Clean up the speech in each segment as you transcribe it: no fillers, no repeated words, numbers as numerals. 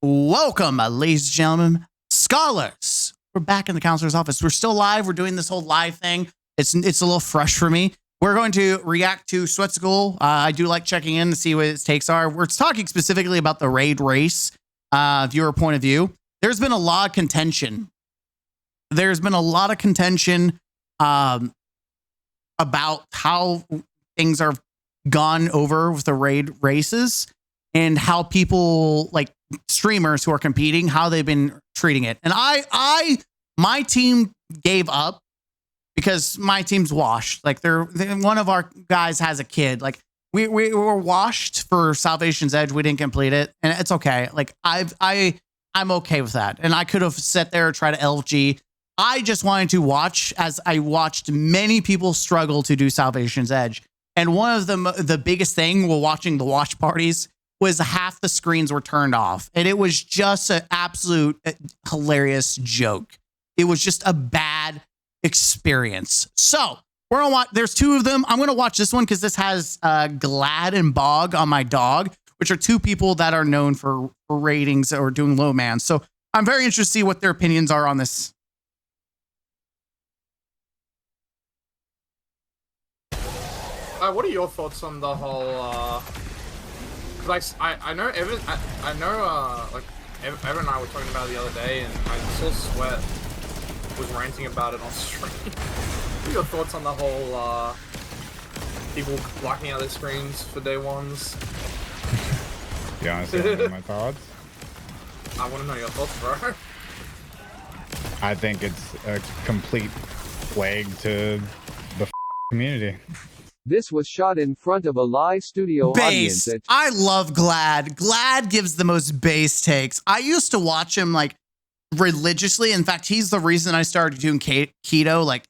Welcome, ladies and gentlemen, scholars. We're back in the counselor's office. We're still live. We're doing this whole live thing. It's a little fresh for me. We're going to react to Sweatcicle. I do like checking in to see what its takes are. We're talking specifically about the raid race, viewer point of view. There's been a lot of contention. About how things are gone over with the raid races and how people, like streamers who are competing, how they've been treating it. And my team gave up because my team's washed. Like one of our guys has a kid. Like we were washed for Salvation's Edge. We didn't complete it, and it's okay. Like I'm okay with that. And I could have sat there and tried to LFG. I just wanted to watch as I watched many people struggle to do Salvation's Edge. And one of the biggest thing while watching the watch parties was half the screens were turned off. And it was just an absolute hilarious joke. It was just a bad experience. So we're gonna watch, there's two of them. I'm going to watch this one because this has Glad and Bog on my dog, which are two people that are known for ratings or doing low man. So I'm very interested to see what their opinions are on this. What are your thoughts on the whole? Cause I know Evan, like Evan and I were talking about it the other day, and I saw Sweat was ranting about it on stream. What are your thoughts on the whole people blocking out their screens for day ones? You honestly want to know my thoughts? I want to know your thoughts, bro. I think it's a complete plague to the community. This was shot in front of a live studio audience. I love Glad. Glad gives the most base takes. I used to watch him like religiously. In fact, he's the reason I started doing keto. Like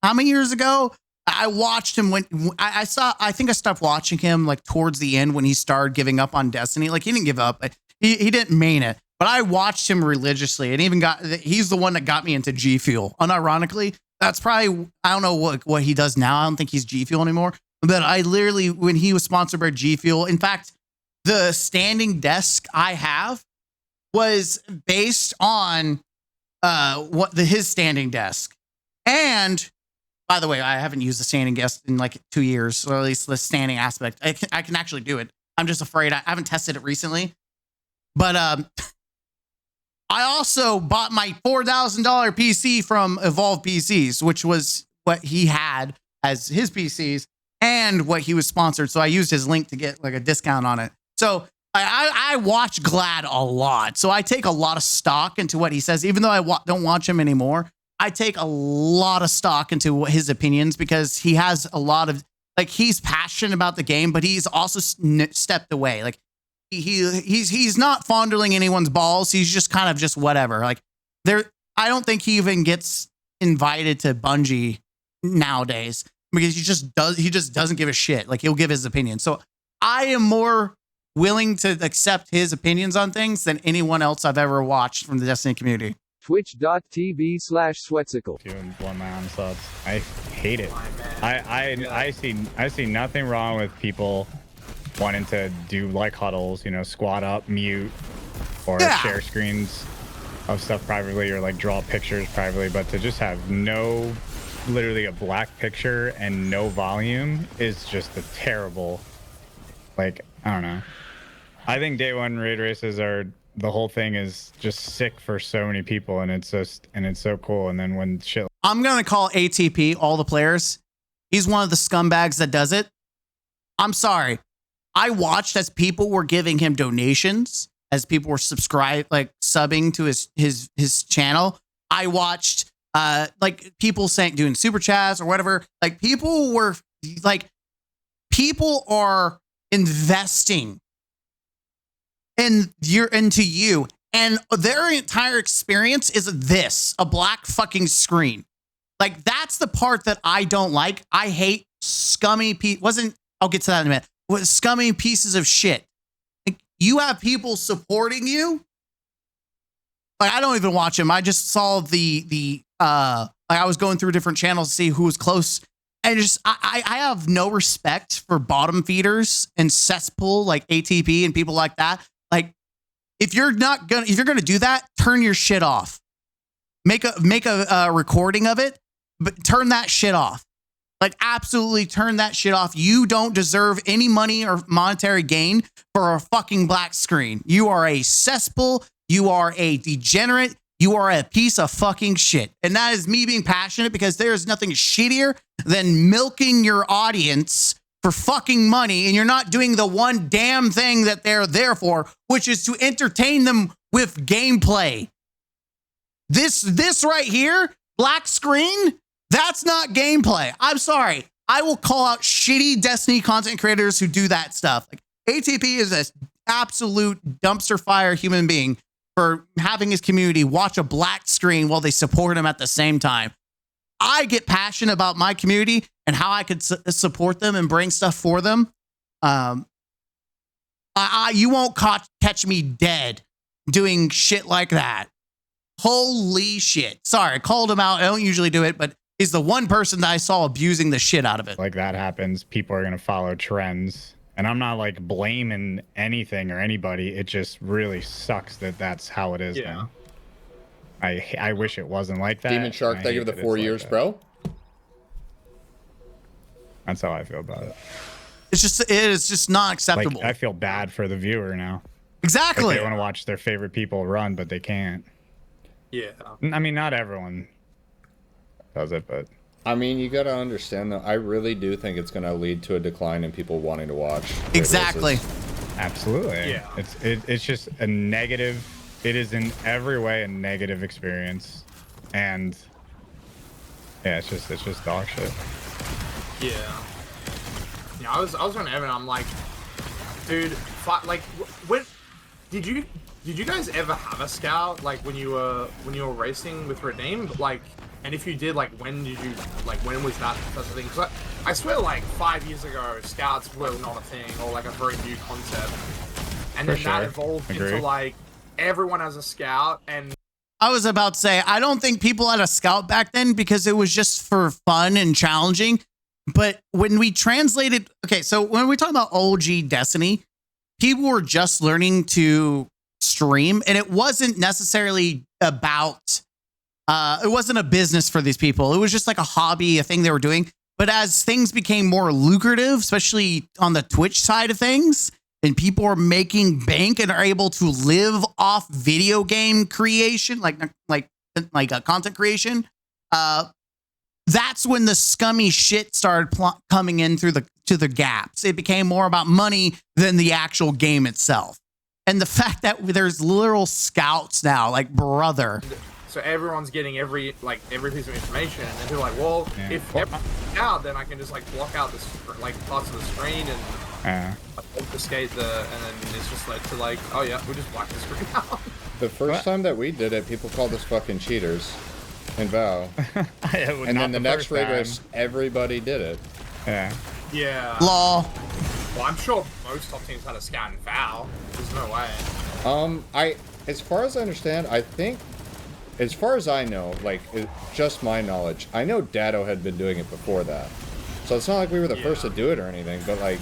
how many years ago? I watched him when I think I stopped watching him like towards the end when he started giving up on Destiny. Like he didn't give up. He didn't mean it. But I watched him religiously, and even he's the one that got me into G Fuel. Unironically, that's probably, I don't know what he does now. I don't think he's G Fuel anymore. But I literally, when he was sponsored by G Fuel, in fact, the standing desk I have was based on his standing desk. And by the way, I haven't used the standing desk in like 2 years, or at least the standing aspect. I can actually do it. I'm just afraid I haven't tested it recently. But I also bought my $4,000 PC from Evolve PCs, which was what he had as his PCs and what he was sponsored. So I used his link to get like a discount on it. So I watch Glad a lot. So I take a lot of stock into what he says, even though I don't watch him anymore. I take a lot of stock into his opinions because he has a lot of, like, he's passionate about the game, but he's also stepped away. Like, he's not fondling anyone's balls. He's just kind of just whatever. Like I don't think he even gets invited to Bungie nowadays because he just doesn't give a shit. Like he'll give his opinion. So I am more willing to accept his opinions on things than anyone else I've ever watched from the Destiny community. Twitch.tv/Sweatcicle. You and blow my own thoughts. I hate it. I see nothing wrong with people wanting to do like huddles, you know, squat up, mute, or share screens of stuff privately, or like draw pictures privately, but to just have literally a black picture and no volume is just a terrible, like, I don't know. I think day one raid races the whole thing is just sick for so many people, and it's so cool. And then when shit, I'm gonna call ATP all the players. He's one of the scumbags that does it. I'm sorry. I watched as people were giving him donations, as people were subbing to his channel. I watched like people doing super chats or whatever. Like people are investing into you, and their entire experience is a black fucking screen. Like that's the part that I don't like. I hate scummy I'll get to that in a minute. With scummy pieces of shit. Like, you have people supporting you. Like I don't even watch him. I just saw I was going through different channels to see who was close. And just I have no respect for bottom feeders and cesspool like ATP and people like that. Like if you're gonna do that, turn your shit off. Make a recording of it, but turn that shit off. Like, absolutely turn that shit off. You don't deserve any money or monetary gain for a fucking black screen. You are a cesspool. You are a degenerate. You are a piece of fucking shit. And that is me being passionate, because there's nothing shittier than milking your audience for fucking money, and you're not doing the one damn thing that they're there for, which is to entertain them with gameplay. This right here, black screen, that's not gameplay. I'm sorry. I will call out shitty Destiny content creators who do that stuff. Like, ATP is an absolute dumpster fire human being for having his community watch a black screen while they support him at the same time. I get passionate about my community and how I could support them and bring stuff for them. You won't catch me dead doing shit like that. Holy shit. Sorry, I called him out. I don't usually do it, but he's the one person that I saw abusing the shit out of it. Like, that happens. People are going to follow trends. And I'm not like blaming anything or anybody. It just really sucks that that's how it is now. I wish it wasn't like that. Demon Shark, thank you for the 4 years, like, bro. That's how I feel about it. It is just not acceptable. Like, I feel bad for the viewer now. Exactly. Like, they want to watch their favorite people run, but they can't. Yeah. I mean, not everyone does it, but I mean, you gotta understand though. I really do think it's gonna lead to a decline in people wanting to watch. Exactly. Absolutely. Yeah. It's just a negative. It is in every way a negative experience, and yeah, it's just dog shit. Yeah. Yeah, I was on Evan. I'm like, dude, like, when did you guys ever have a scout, like, when you were racing with Redeem? Like, and if you did, like, when was that such a thing? Because I swear, like, 5 years ago, scouts were not a thing, or like a very new concept, and then that evolved into like everyone has a scout. And I was about to say, I don't think people had a scout back then because it was just for fun and challenging. But when we translated, okay, so when we talk about OG Destiny, people were just learning to stream, and it wasn't necessarily about, it wasn't a business for these people. It was just like a hobby, a thing they were doing. But as things became more lucrative, especially on the Twitch side of things, and people are making bank and are able to live off video game creation, like a content creation, that's when the scummy shit started coming in through the gaps. It became more about money than the actual game itself. And the fact that there's literal scouts now, like, brother. So everyone's getting every piece of information, and they're like, well, if everyone's out, then I can just, like, block out this, like, parts of the screen and like, obfuscate and then it's just led to, like, oh yeah, we just black the screen out. The first time that we did it, people called us fucking cheaters in VOW. And then the next raid race, everybody did it. Yeah. Law. Well, I'm sure most top teams had a scout and VOW. There's no way. As far as I understand, I think, as far as I know, like, just my knowledge, I know Dado had been doing it before that. So it's not like we were the first to do it or anything, but, like...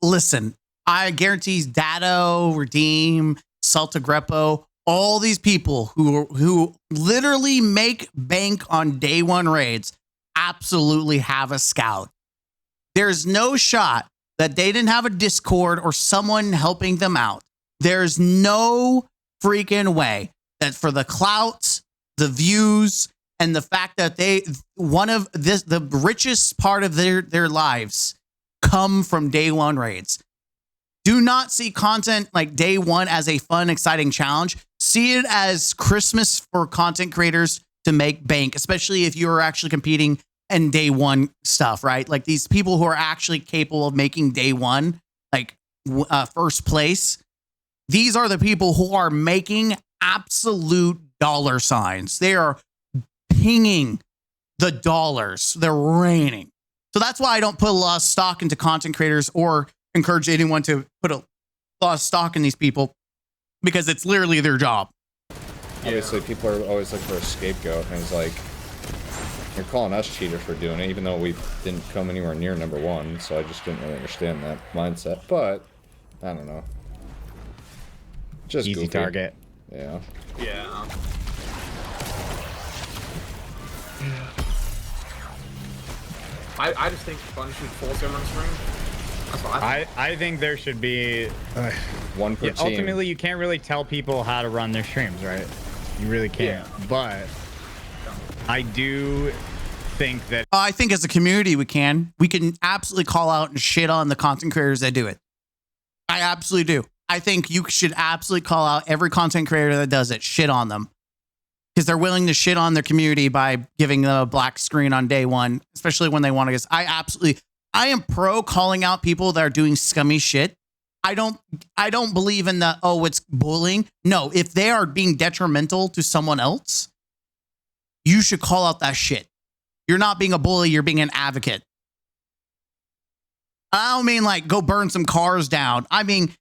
Listen, I guarantee Dado, Redeem, Salta Grepo, all these people who literally make bank on day one raids absolutely have a scout. There's no shot that they didn't have a Discord or someone helping them out. There's no freaking way that for the clout, the views, and the fact that the richest part of their lives come from day one raids. Do not see content like day one as a fun, exciting challenge. See it as Christmas for content creators to make bank, especially if you're actually competing in day one stuff, right? Like, these people who are actually capable of making day one, like, first place. These are the people who are making absolute dollar signs. They are pinging the dollars. They're raining. So that's why I don't put a lot of stock into content creators or encourage anyone to put a lot of stock in these people, because it's literally their job. Obviously, people are always looking for a scapegoat, and it's like, you're calling us cheaters for doing it, even though we didn't come anywhere near #1, so I just didn't really understand that mindset. But I don't know. Just easy goofy. target. Yeah. Yeah. I just think Bungie should force everyone to stream. That's what I think. I think there should be One per yeah, team. ultimately you can't really tell people how to run their streams, right? You really can't. Yeah. But I do think that I think as a community, we can absolutely call out and shit on the content creators that do it. I absolutely do. I think you should absolutely call out every content creator that does it, shit on them. Because they're willing to shit on their community by giving them a black screen on day one, especially when they want to get. I am pro calling out people that are doing scummy shit. I don't believe in the, oh, it's bullying. No, if they are being detrimental to someone else, you should call out that shit. You're not being a bully, you're being an advocate. I don't mean like go burn some cars down. I mean,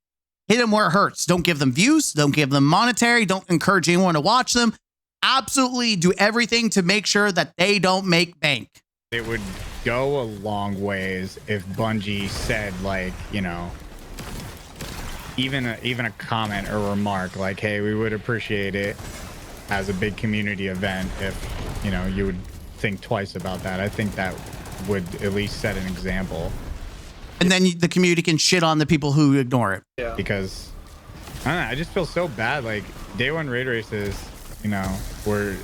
hit them where it hurts. Don't give them views. Don't give them monetary. Don't encourage anyone to watch them. Absolutely do everything to make sure that they don't make bank. it would go a long ways if Bungie said, like, you know, even a comment or remark like, hey, we would appreciate it as a big community event if, you know, you would think twice about that. I think that would at least set an example. And then the community can shit on the people who ignore it. Yeah. Because I don't know, I just feel so bad. Like, day one raid races, you know, were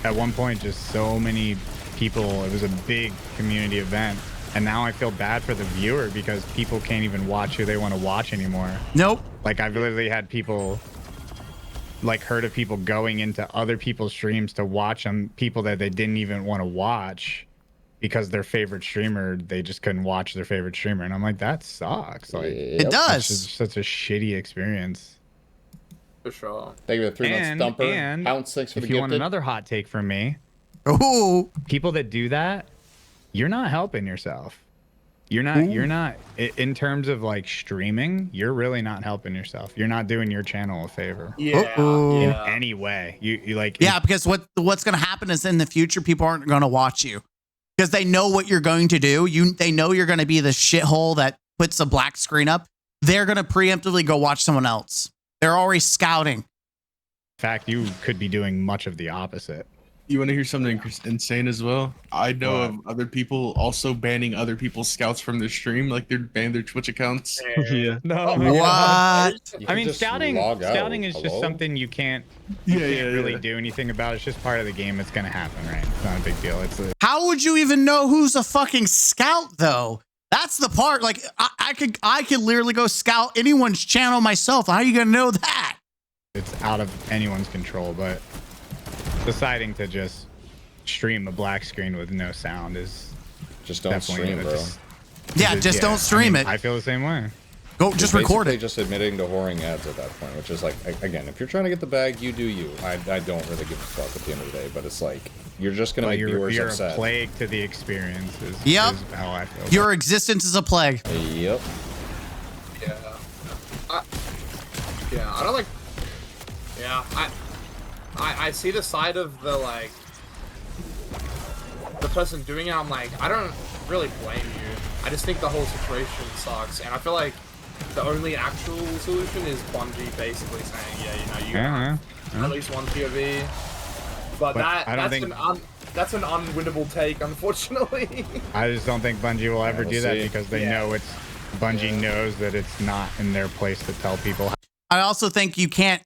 at one point just so many people. It was a big community event. And now I feel bad for the viewer because people can't even watch who they want to watch anymore. Nope. Like, I've literally had people, like, heard of people going into other people's streams to watch them, people that they didn't even want to watch because their favorite streamer, they just couldn't watch their favorite streamer. And I'm like, that sucks. Like, It does. it's just such a shitty experience. For sure. Thank you for the 3 months thumper. And Pound 6 for the if you want gifted. another hot take from me, Ooh. people that do that, you're not helping yourself. You're not in terms of like streaming, you're really not helping yourself. You're not doing your channel a favor Yeah. Uh-oh. in Yeah. any way. You like, Yeah, because what's going to happen is in the future, people aren't going to watch you because they know what you're going to do. They know you're going to be the shithole that puts a black screen up. They're going to preemptively go watch someone else. They're already scouting. in fact, you could be doing much of the opposite. You want to hear something insane as well? I know of other people also banning other people's scouts from their stream, like they're banning their Twitch accounts. Yeah. No. What? You I can mean, just scouting log out. is just Hello? something you can't Yeah, really do anything about. It's just part of the game. It's gonna happen, right? It's not a big deal. How would you even know who's a fucking scout, though? That's the part. Like, I could literally go scout anyone's channel myself. How are you gonna know that? It's out of anyone's control. But deciding to just stream a black screen with no sound is Just don't definitely stream, bro. Yeah, just don't stream it. I feel the same way. Go, just record Basically it. just admitting to whoring ads at that point, which is like, again, if you're trying to get the bag, you do you. I don't really give a fuck at the end of the day, but it's like, you're just going to But make viewers you're upset. a plague to the experience is Yep. how I feel. Your existence is a plague. Yep. Yeah. I don't like. Yeah, I see the side of the like the person doing it. I'm like, I don't really blame you. I just think the whole situation sucks, and I feel like the only actual solution is Bungie basically saying, yeah, you know, you at least one POV. But I don't think that's an unwinnable take, unfortunately. I just don't think Bungie will ever we'll do that see. because they know Bungie knows that it's not in their place to tell people. I also think you can't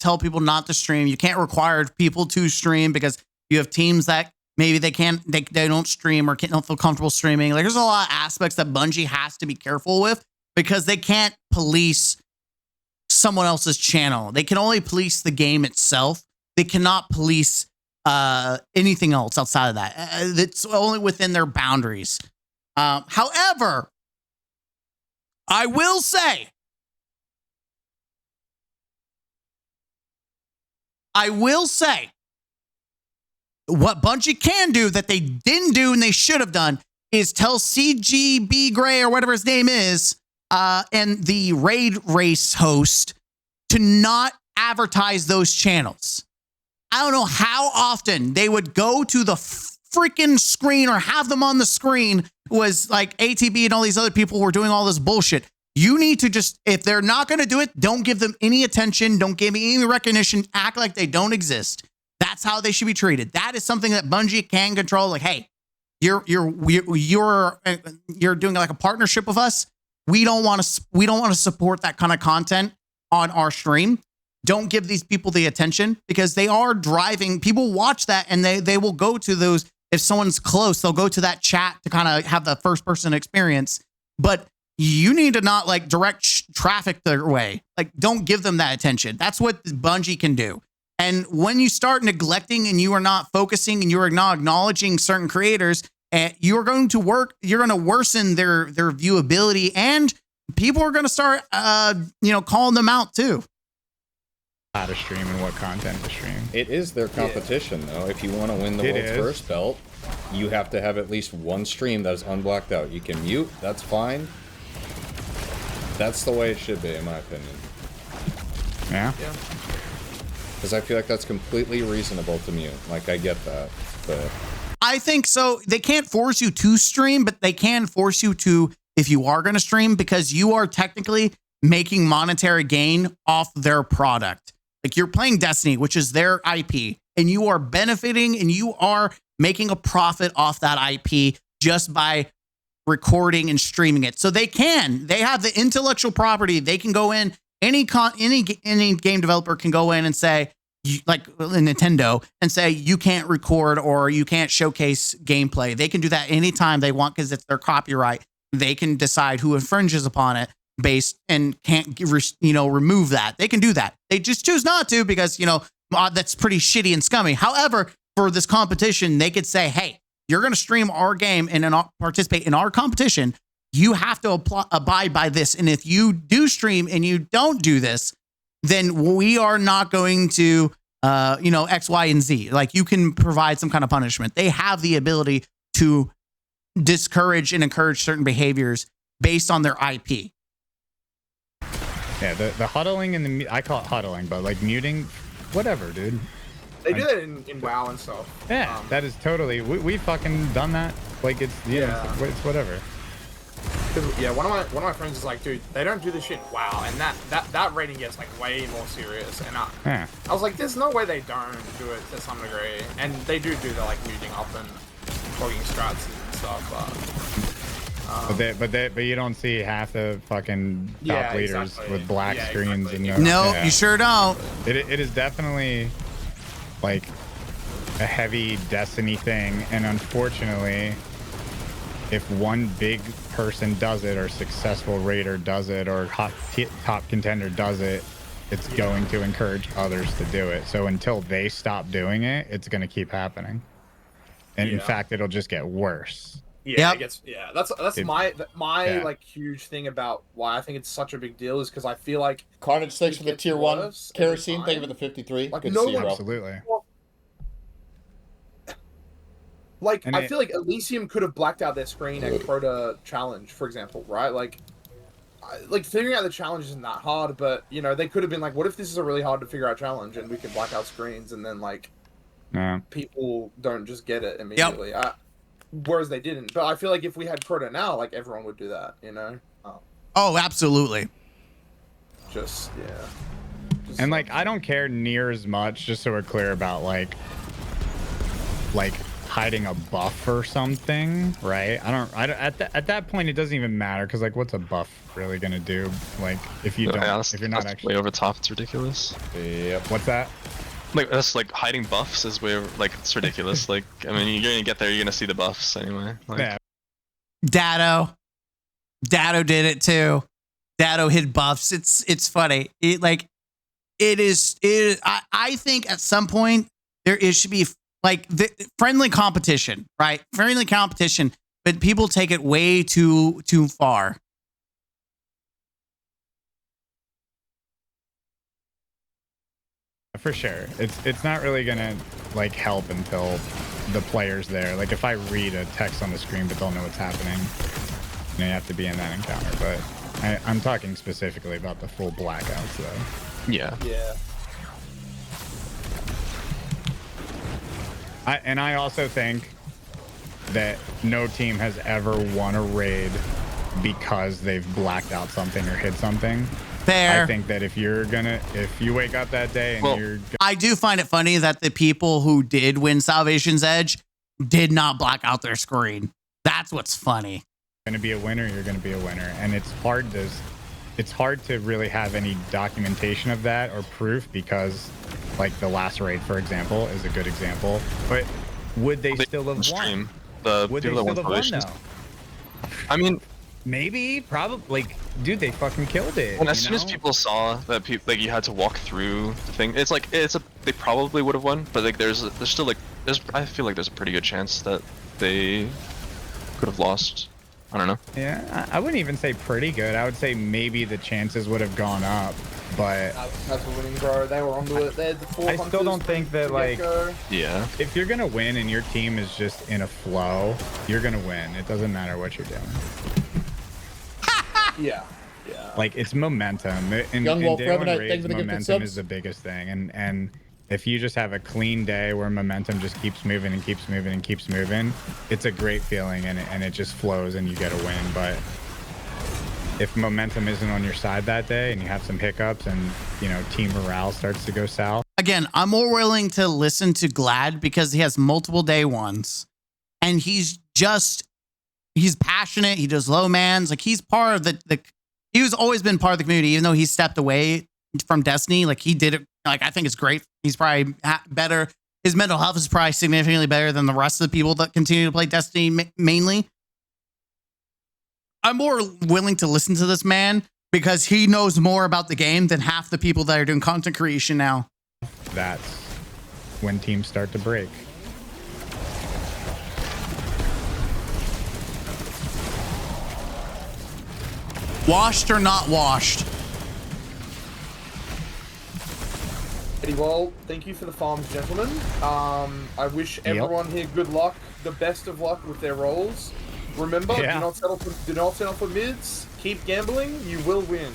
tell people not to stream. You can't require people to stream because you have teams that maybe they don't stream or don't feel comfortable streaming. Like, there's a lot of aspects that Bungie has to be careful with because they can't police someone else's channel. They can only police the game itself. They cannot police anything else outside of that. It's only within their boundaries. However, I will say, what Bungie can do that they didn't do and they should have done is tell CGB Gray or whatever his name is and the raid race host to not advertise those channels. I don't know how often they would go to the freaking screen or have them on the screen was like ATB and all these other people were doing all this bullshit. You need to just, if they're not going to do it, don't give them any attention. Don't give me any recognition. Act like they don't exist. That's how they should be treated. That is something that Bungie can control. Like, hey, you're doing like a partnership with us. We don't want to support that kind of content on our stream. Don't give these people the attention, because they are driving. People watch that and they will go to those. If someone's close, they'll go to that chat to kind of have the first person experience. But you need to not like direct traffic their way. Like, don't give them that attention. That's what Bungie can do. And when you start neglecting and you are not focusing and you are not acknowledging certain creators, you're going to worsen their viewability, and people are going to start, calling them out too. How to stream and what content to stream. It is their competition, though. If you want to win the world's first belt, you have to have at least one stream that is unblocked out. You can mute, that's fine. That's the way it should be, in my opinion. Yeah? Yeah. Because I feel like that's completely reasonable to mute. Like, I get that, but... I think so. They can't force you to stream, but they can force you to, if you are going to stream, because you are technically making monetary gain off their product. Like, you're playing Destiny, which is their IP, and you are benefiting and you are making a profit off that IP just by recording and streaming it. So they have the intellectual property. They can go in, any game developer can go in and say, like Nintendo, and say you can't record or you can't showcase gameplay. They can do that anytime they want because it's their copyright. They can decide who infringes upon it and can't remove that. They can do that. They just choose not to because that's pretty shitty and scummy. However, for this competition, they could say, hey, you're going to stream our game and participate in our competition. You have to abide by this. And if you do stream and you don't do this, then we are not going to, X, Y, and Z. Like, you can provide some kind of punishment. They have the ability to discourage and encourage certain behaviors based on their IP. Yeah, the huddling and I call it huddling, but like muting, whatever, dude. They do that in WoW and stuff. Yeah, that is totally. We fucking done that. Like, it's it's whatever. Yeah, one of my friends is like, dude, they don't do this shit in WoW, and that rating gets like way more serious. And I was like, there's no way they don't do it to some degree, and they do the like muting up and clogging strats and stuff. But you don't see half the fucking top leaders with black screens and you sure don't. It is definitely like a heavy Destiny thing, and unfortunately, if one big person does it, or successful raider does it, or top contender does it, it's going to encourage others to do it. So until they stop doing it, it's going to keep happening. And in fact, it'll just get worse. Yeah, that's my like huge thing about why I think it's such a big deal, is because I feel like Carnage, thanks for the tier 1 kerosene. Thank you for the 53. Like, good to see you, bro. Absolutely. Like, I feel like Elysium could have blacked out their screen at Crota Challenge, for example, right? Like figuring out the challenge isn't that hard, but they could have been like, what if this is a really hard to figure out challenge and we can black out screens, and then like people don't just get it immediately. Yep. Whereas they didn't. But I feel like if we had Crota now, like, everyone would do that, Oh, absolutely. And like, I don't care near as much, just so we're clear about like hiding a buff or something, right? At that point it doesn't even matter, because like, what's a buff really gonna do? Like, if you're not actually way over top, it's ridiculous. Yep. What's that? Like, that's like hiding buffs is way over, like, it's ridiculous. Like, I mean, you're gonna get there, you're gonna see the buffs anyway. Like, yeah. Dado did it too. Dado hid buffs. It's funny. I think at some point there should be like the friendly competition, right? Friendly competition, but people take it way too far. For sure. It's not really gonna like help until the player's there. Like, if I read a text on the screen but don't know what's happening, you have to be in that encounter. But I'm talking specifically about the full blackouts though. Yeah. I also think that no team has ever won a raid because they've blacked out something or hit something. Fair. I think that if you wake up that day and I do find it funny that the people who did win Salvation's Edge did not black out their screen. That's what's funny. going to be a winner, you're going to be a winner. And it's hard to really have any documentation of that or proof, because like the last raid, for example, is a good example. But would they still have won? Would they still have won though? I mean, maybe, probably. Like, dude, they fucking killed it. And as soon as people saw that like you had to walk through the thing, it's like they probably would have won, but like there's still like I feel like there's a pretty good chance that they could have lost. I don't know. Yeah, I wouldn't even say pretty good. I would say maybe the chances would have gone up, but that's a winning, bro. They were onto it. They had the 4 I still don't think that, like, yeah, if you're gonna win and your team is just in a flow, you're gonna win. It doesn't matter what you're doing. Yeah. Like, it's momentum. In Young Wolf, day one Revenant, raids, thanks for the gifted momentum subs. is the biggest thing, and if you just have a clean day where momentum just keeps moving and keeps moving and keeps moving, it's a great feeling, and it just flows and you get a win. But if momentum isn't on your side that day and you have some hiccups and, you know, team morale starts to go south. Again, I'm more willing to listen to Glad because he has multiple day ones, and he's passionate. He does low mans. Like, he's part of he's always been part of the community, even though he stepped away from Destiny. Like, he did it. Like, I think it's great. He's probably better. His mental health is probably significantly better than the rest of the people that continue to play Destiny mainly. I'm more willing to listen to this man because he knows more about the game than half the people that are doing content creation now. That's when teams start to break. Washed or not washed? Well, thank you for the farms, gentlemen. I wish everyone here good luck, the best of luck with their roles. Remember, do not settle for mids. Keep gambling, you will win.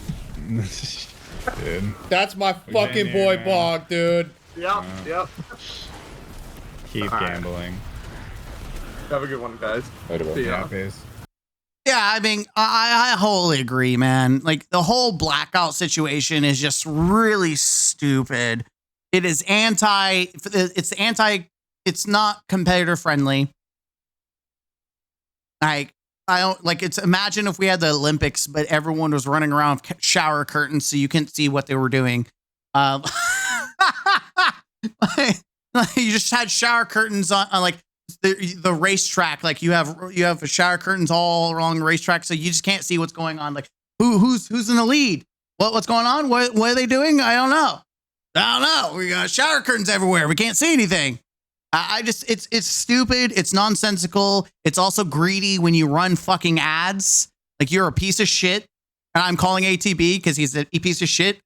Dude. That's my fucking boy, Bog, dude. Yep. Keep gambling. Have a good one, guys. Yeah, I mean, I wholly agree, man. Like, the whole blackout situation is just really stupid. It is it's not competitor friendly. Like, imagine if we had the Olympics, but everyone was running around with shower curtains so you couldn't see what they were doing. You just had shower curtains on like the racetrack. Like, you have shower curtains all along the racetrack, so you just can't see what's going on. Like, who's in the lead? What's going on? What are they doing? I don't know. We got shower curtains everywhere. We can't see anything. It's stupid. It's nonsensical. It's also greedy when you run fucking ads. Like, you're a piece of shit. And I'm calling ATB because he's a piece of shit.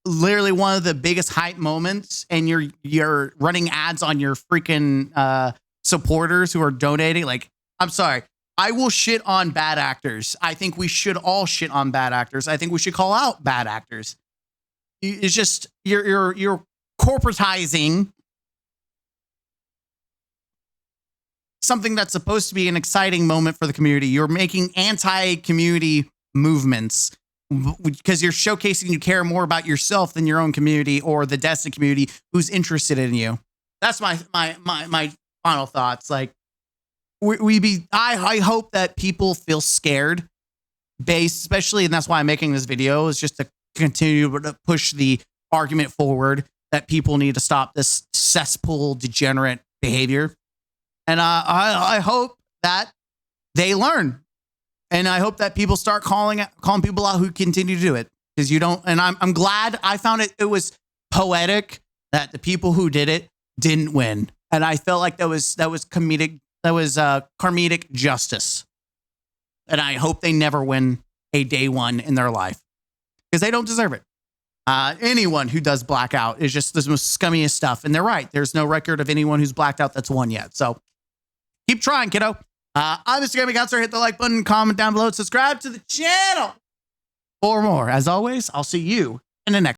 Literally one of the biggest hype moments, and you're running ads on your freaking supporters who are donating. Like, I'm sorry. I will shit on bad actors. I think we should all shit on bad actors. I think we should call out bad actors. It's just you're corporatizing something that's supposed to be an exciting moment for the community. You're making anti-community movements because you're showcasing you care more about yourself than your own community or the Destiny community who's interested in you. That's my final thoughts. Like, I hope that people feel scared, especially, and that's why I'm making this video, is just to continue to push the argument forward that people need to stop this cesspool degenerate behavior. And I hope that they learn. And I hope that people start calling people out who continue to do it. Because you don't, and I'm glad. I found it was poetic that the people who did it didn't win. And I felt like that was comedic, karmic justice. And I hope they never win a day one in their life. Because they don't deserve it. Anyone who does blackout is just the most scummiest stuff. And they're right. There's no record of anyone who's blacked out that's won yet. So keep trying, kiddo. I'm Mr. Gaming Counselor. Hit the like button, comment down below, subscribe to the channel for more. As always, I'll see you in the next